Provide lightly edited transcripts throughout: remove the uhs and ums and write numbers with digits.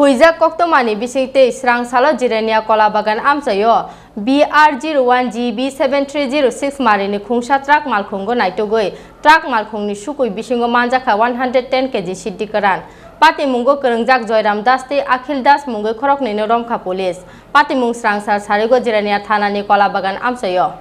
Huijak koktomani bisingte srang salo jirenia kola bagan amsayo BR01GB7306 marini khungsa truck malkhungo naitogoi truck malkhungni sukui bisingo manjaka 110 kg siddikaran Pati mungo kerengjak Joyram Das te Akhil Das mungo khorok nino romkha police Pati mung srangsar sarigo jirenia thanani kola bagan amsayo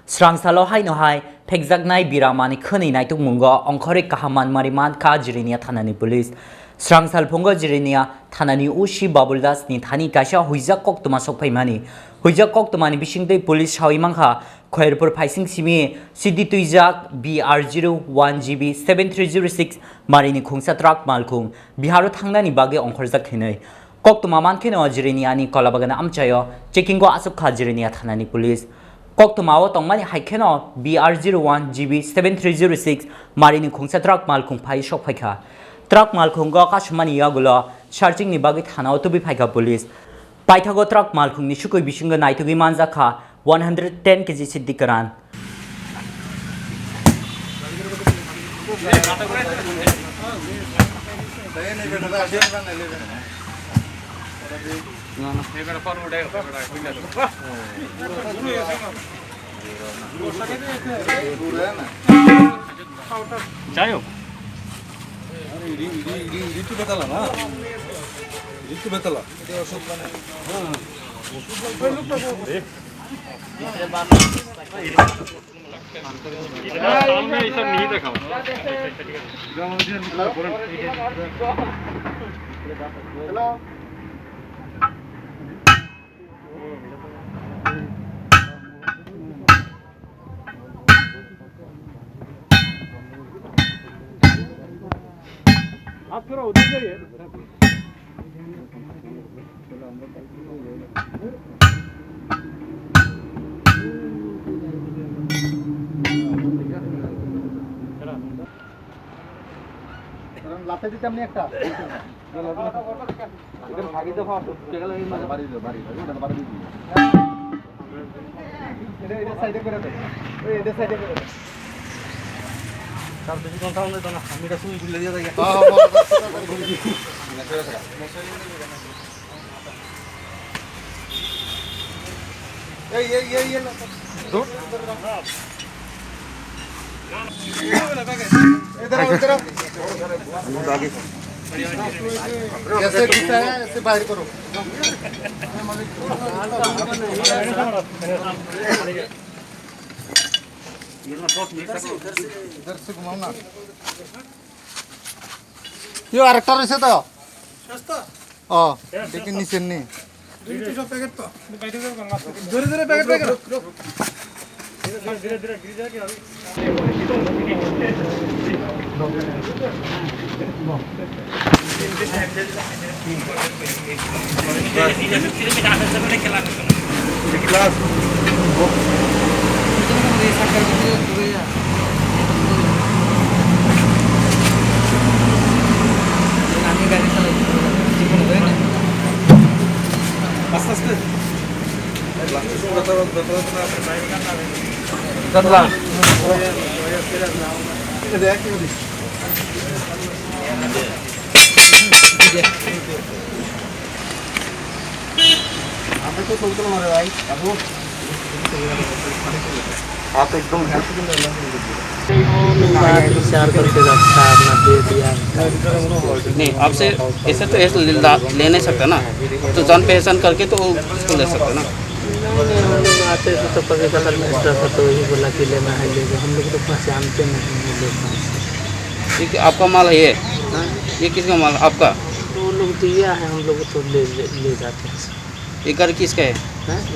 Srangsalo hai no hai phekjak nai biramani khani naituk mungo ongkhore kahaman mariman ka jirenia thanani police Srangsal Pongo Jirenia, Tanani Ushi Babuldas, Nitani Kasha, Huizak Kok to Masopimani, Huizak Kok to Mani Bishing Day Police Hawimanga, Querpur Pising Simi, Sidi Tuizak, BR01GB 7306, Marini Kungsa Truck Malkung, Biharo Tangani Bagi on Korzak Hine, Kok to Maman Keno Jireniani, Kolabagana Amchayo, checking go Asuka Jirenia Tanani Police. Kok to Mawa Tongmani Haikeno, BR01GB 7306, Marini Kungsa Truck Malkung Pai Shopaka. Truck malkhungo kashmani yagulo searching ni bagi thana to bi phaika police paithago truck malkhung ni sukoi bisinga naitugi manja kha 110 kg siddikaran Jayo. Itu betul lah, itu betul lah. आप थोड़ा उधर जाइए लाते दिते हमने एकटा इधर भागी तो भाग के गला बारी बारी इधर साइडे करे दे इधर साइडे करे दे सब बेसी कोन थाउने त ना हामी त सुई गुले दिया था ये दो इधर आगे कैसे घुसा है ऐसे बाहर करो इधर से घुमाओ ना ये आरेक्टर से तो लेकिन नीचे नहीं पैकेट तो धीरे पैकेट आप एकदम विचार करके रखा अपना दे दिया नहीं आपसे ऐसे तो ऐसे ले नहीं सकता ना तो जान पहचान करके तो उसको ले सकते ना नहीं हम लोग आते थे तो कभी कलर में एक्स्ट्रा था तो वही बोला कि लेना है ले हम लोग तो पहचानते नहीं लोग ये आपका माल है ये किसका माल आपका तो वो लोग दिया है हम लोग तो ले जाते हैं ये गाड़ी किसका है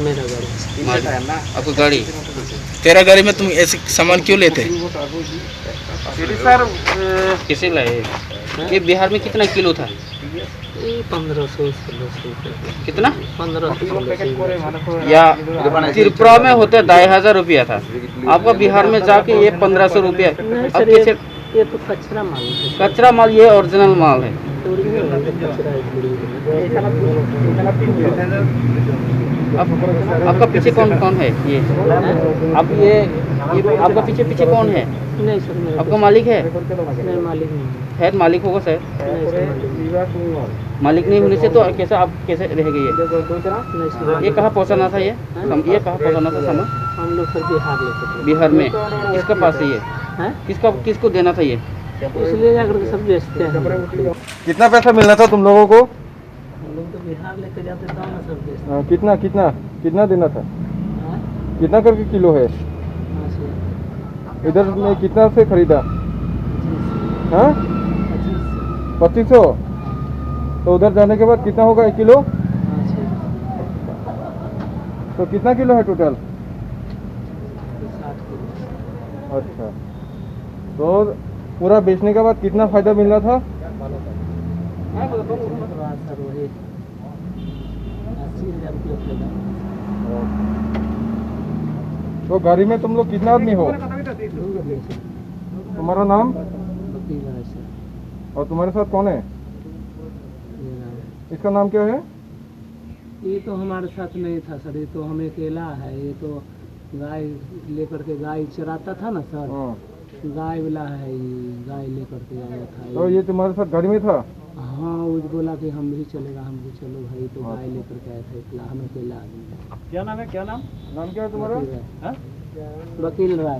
मेरा गाड़ी आपका गाड़ी तेरा गाड़ी में तुम ऐसे सामान क्यों लेते सर किसे लाए ये बिहार में कितना किलो था 1500 1600 कितना 1500 या त्रिपुरा में होते 2500 रुपया था आपका बिहार में जाके ये 1500 रुपया अब कैसे ये तो कचरा माल है कचरा माल ये ओरिजिनल माल है आपका पीछे कौन कौन है ये अब ये आपका पीछे कौन है नहीं सर आपका मालिक है नहीं मालिक नहीं है मालिक होगा सर नहीं सर मालिक नहीं होने से तो कैसे आप कैसे रह गए? ये कहाँ पहुँचाना था ये कहाँ पहुँचाना था सामान? हम लोग सर बिहार लेके थे। बिहार में किसका पास है ये? हैं? किसको देना था ये? इसलिए जाकर के सब बेचते हैं। कितना पैसा मिलना था तुम लोगों को? हम लोग तो बिहार लेके जाते तब ना सब बेचते कितना कितना कितना देना था? हैं। कितना करके किलो है? हाँ, सर। इधर में कितना से खरीदा? हाँ 2500। तो उधर जाने के बाद कितना होगा 1 किलो? हाँ, तो कितना किलो है टोटल? 60 किलो। अच्छा, तो पूरा बेचने के बाद कितना फायदा मिल रहा था? सर वही 80,000 रुपये फायदा। तो गाड़ी में तुम लोग कितना आदमी हो? तुम्हारा नाम वकील है सर। और तुम्हारे साथ कौन है? ये नाम। इसका नाम क्या है? ये तो हमारे साथ नहीं था सर, ये तो हम अकेला है। ये तो गाय लेकर के गाय चराता था ना सर, हाँ। गाय वाला है, ये गाय लेकर के आया था। तो ये तुम्हारे साथ गाड़ी में था? हाँ, वो बोला कि हम भी चलेगा, हम भी चलो भाई। तो गाय लेकर के आया था, अकेला, हम अकेला आदमी। क्या नाम है? क्या नाम? नाम क्या है तुम्हारा? वकील राय।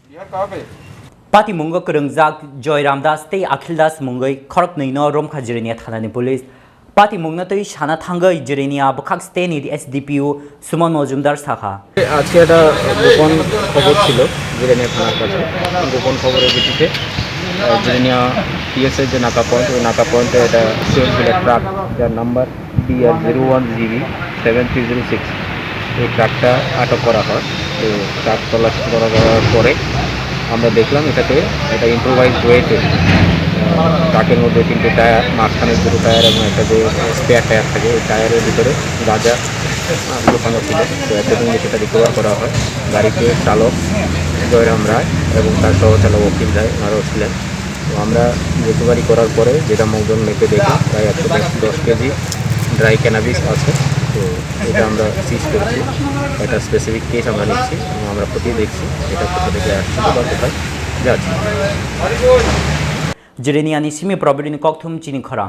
बिहार कहाँ पे? पाती मुंगो करंगजाक जयराम दास ते अखिल दास मुंगई खरक नैनो रोमखा जिरेनिया थानानि पुलिस पाती मुंगना तई शाना थांगई जिरेनिया बखाक स्टेनि एसडीपीओ सुमन मजुमदार साखा আজকে একটা গোপন খবর ছিল জিরানিয়া থানার কাছে। গোপন খবরের ভিত্তিতে জিরানিয়া পিএসের যে নাকা পয়েন্ট, ওই নাকা পয়েন্টে একটা সুইফট ডিলার ট্রাক যার নাম্বার BR01GB 7306, এই ট্রাকটা আটক করা হয়। তো ট্রাক তল্লাশি করার পরে আমরা দেখলাম এটাতে একটা ইম্প্রোভাইজ ওয়েতে ট্রাকের মধ্যে 3টে টায়ার, মাঝখানে 2টো টায়ার এবং একটা যে স্পেয়ার টায়ার থাকে, এই টায়ারের ভিতরে গাঁজা লুকানো ছিল। তো এতদিন সেটা রিকভার করা হয়। গাড়িতে চালক জয়রাম রায় এবং তার সহ চালক অখিল রায় ওনারাও ছিলেন। তো আমরা রিকভারি করার পরে যেটা মৌজন মেপে দেখি প্রায় 110 কেজি ড্রাই ক্যানাবিস আছে। তো এটা আমরা সিজ করছি, একটা স্পেসিফিক কেস আমরা নিচ্ছি এবং আমরা খতিয়ে দেখছি এটা কোথা থেকে আসছে বা কোথায় যাচ্ছে। जिरेनियानि सिमी प्रबलिनि कक्थुम चिनि खरा